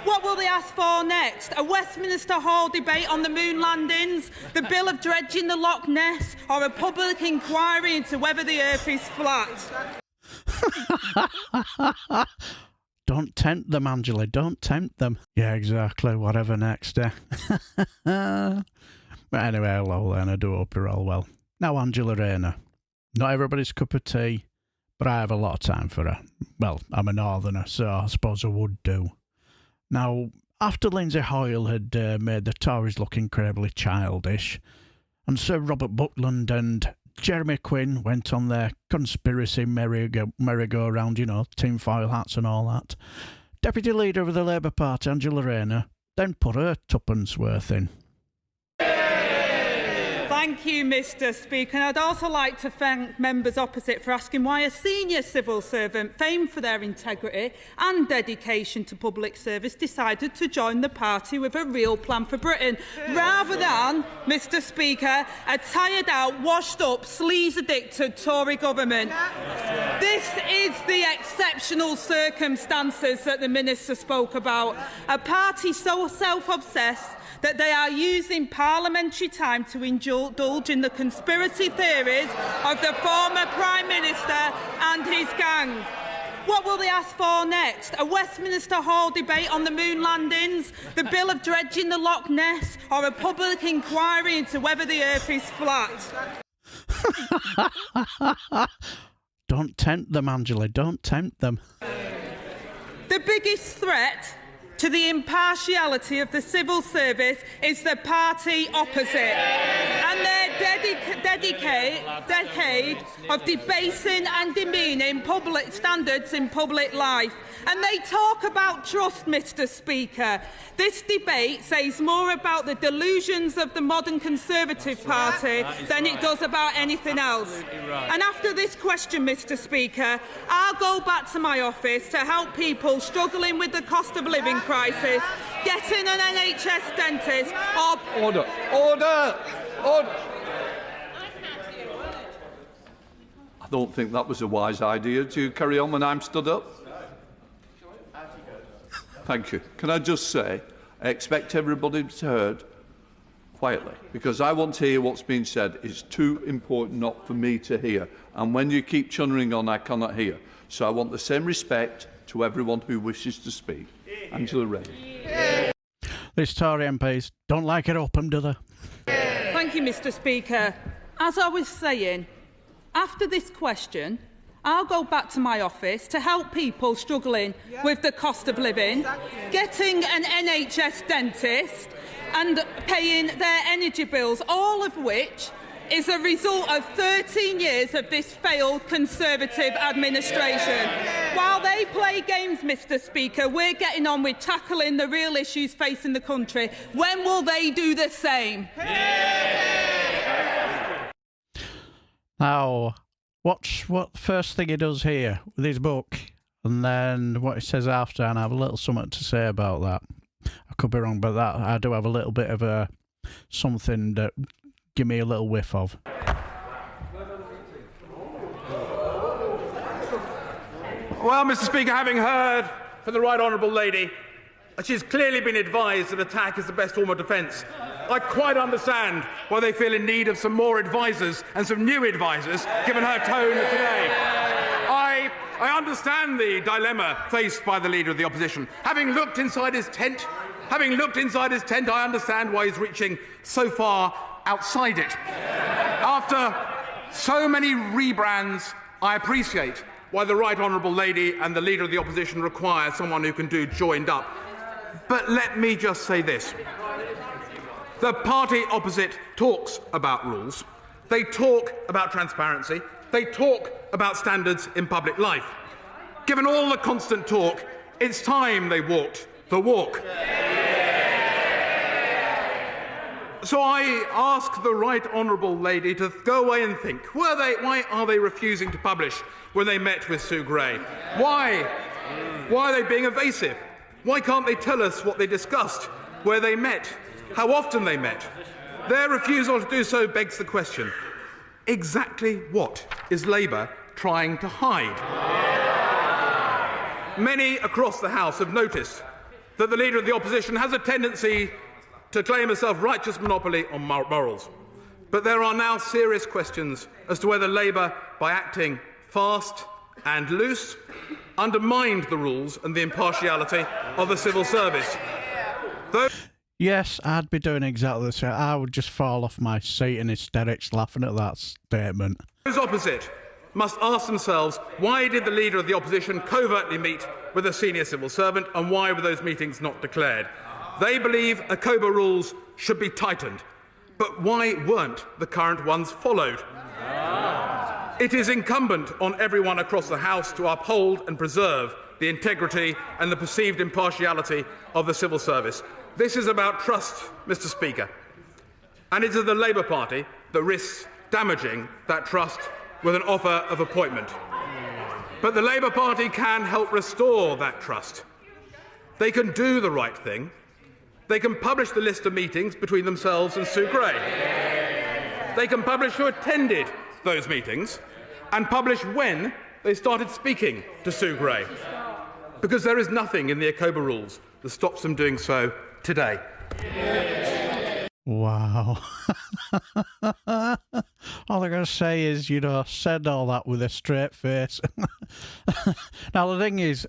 What will they ask for next? A Westminster Hall debate on the moon landings, the bill of dredging the Loch Ness, or a public inquiry into whether the Earth is flat? Don't tempt them, Angela, don't tempt them. Yeah, exactly, whatever next, eh? But anyway, hello then, I do hope you're all well. Now, Angela Rayner. Not everybody's cup of tea, but I have a lot of time for her. Well, I'm a northerner, so I suppose I would do. Now, after Lindsey Hoile had made the Tories look incredibly childish, and Sir Robert Buckland and Jeremy Quin went on their conspiracy merry-go-round, you know, tinfoil hats and all that, Deputy Leader of the Labour Party Angela Rayner then put her tuppence worth in. Thank you, Mr. Speaker. And I'd also like to thank members opposite for asking why a senior civil servant famed for their integrity and dedication to public service decided to join the party with a real plan for Britain, rather than, Mr. Speaker, a tired-out, washed-up, sleaze-addicted Tory government. This is the exceptional circumstances that the Minister spoke about. A party so self-obsessed that they are using parliamentary time to indulge in the conspiracy theories of the former Prime Minister and his gang. What will they ask for next? A Westminster Hall debate on the moon landings, the bill of dredging the Loch Ness, or a public inquiry into whether the Earth is flat? Don't tempt them, Angela, don't tempt them. The biggest threat to the impartiality of the civil service is the party opposite and their decade of debasing and demeaning public standards in public life. And they talk about trust, Mr. Speaker. This debate says more about the delusions of the modern Conservative Party than it does about anything else. And after this question, Mr. Speaker, I'll go back to my office to help people struggling with the cost of living crisis, getting an NHS dentist, or... Order! Order! Order! I don't think that was a wise idea to carry on when I'm stood up. Thank you. Can I just say, I expect everybody to be heard quietly, because I want to hear what's being said. It's too important not for me to hear. And when you keep chunnering on, I cannot hear. So I want the same respect to everyone who wishes to speak. Angela Rayner. These Tory MPs don't like it open, do they? Thank you, Mr. Speaker. As I was saying, after this question, I'll go back to my office to help people struggling with the cost of living, getting an NHS dentist and paying their energy bills, all of which is a result of 13 years of this failed Conservative administration. While they play games, Mr. Speaker, we're getting on with tackling the real issues facing the country. When will they do the same? Now, watch what first thing he does here with his book, and then what he says after, and I have a little something to say about that. I could be wrong, but that I do have a little bit of a something that give me a little whiff of. Well, Mr. Speaker, having heard from the Right Honourable Lady, she's clearly been advised that attack is the best form of defence. I quite understand why they feel in need of some more advisers and some new advisers, given her tone today. I understand the dilemma faced by the Leader of the Opposition. Having looked inside his tent, I understand why he's reaching so far outside it. After so many rebrands, I appreciate why the Right Honourable Lady and the Leader of the Opposition require someone who can do joined up. But let me just say this. The party opposite talks about rules. They talk about transparency. They talk about standards in public life. Given all the constant talk, it's time they walked the walk. So I ask the Right Honourable Lady to go away and think. Why are they refusing to publish when they met with Sue Gray? Why? Why are they being evasive? Why can't they tell us what they discussed, where they met, how often they met? Their refusal to do so begs the question, exactly what is Labour trying to hide? Many across the House have noticed that the Leader of the Opposition has a tendency to claim a self-righteous monopoly on morals. But there are now serious questions as to whether Labour, by acting fast and loose, undermined the rules and the impartiality of the civil service. Yes, I'd be doing exactly the same. I would just fall off my seat in hysterics laughing at that statement. Those opposite must ask themselves, why did the Leader of the Opposition covertly meet with a senior civil servant, and why were those meetings not declared? They believe ACOBA rules should be tightened, but why weren't the current ones followed? It is incumbent on everyone across the House to uphold and preserve the integrity and the perceived impartiality of the civil service. This is about trust, Mr. Speaker, and it is the Labour Party that risks damaging that trust with an offer of appointment. But the Labour Party can help restore that trust. They can do the right thing. They can publish the list of meetings between themselves and Sue Gray. They can publish who attended those meetings and publish when they started speaking to Sue Gray, because there is nothing in the ACOBA rules that stops them doing so today. Wow. All I gotta say is, said all that with a straight face. Now, the thing is,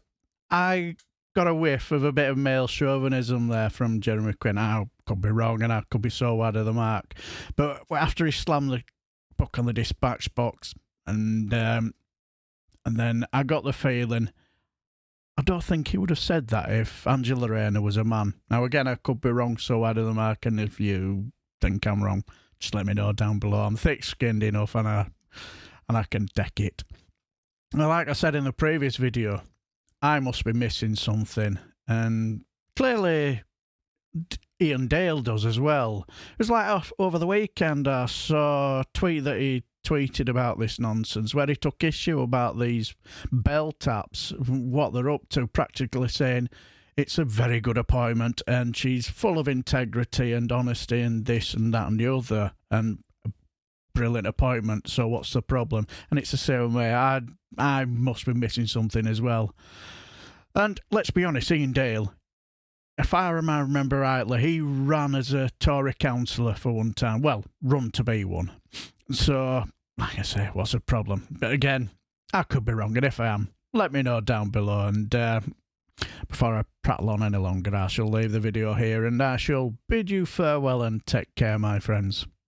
I got a whiff of a bit of male chauvinism there from Jeremy Quin. I could be wrong and I could be so wide of the mark. But after he slammed the book on the dispatch box, and then I got the feeling, I don't think he would have said that if Angela Rayner was a man. Now, again, I could be wrong, so wide of the mark, and if you think I'm wrong, just let me know down below. I'm thick-skinned enough, and I can deck it. Now, like I said in the previous video, I must be missing something, and clearly Ian Dale does as well. It was like over the weekend I saw a tweet that he tweeted about this nonsense where he took issue about these bell taps, what they're up to, practically saying it's a very good appointment and she's full of integrity and honesty and this and that and the other, and a brilliant appointment, so what's the problem? And it's the same way. I must be missing something as well. And let's be honest, Ian Dale, if I remember rightly, he ran as a Tory councillor for one time. Well, run to be one. So, like I say, what's the problem? But again, I could be wrong, and if I am, let me know down below. And before I prattle on any longer, I shall leave the video here, and I shall bid you farewell and take care, my friends.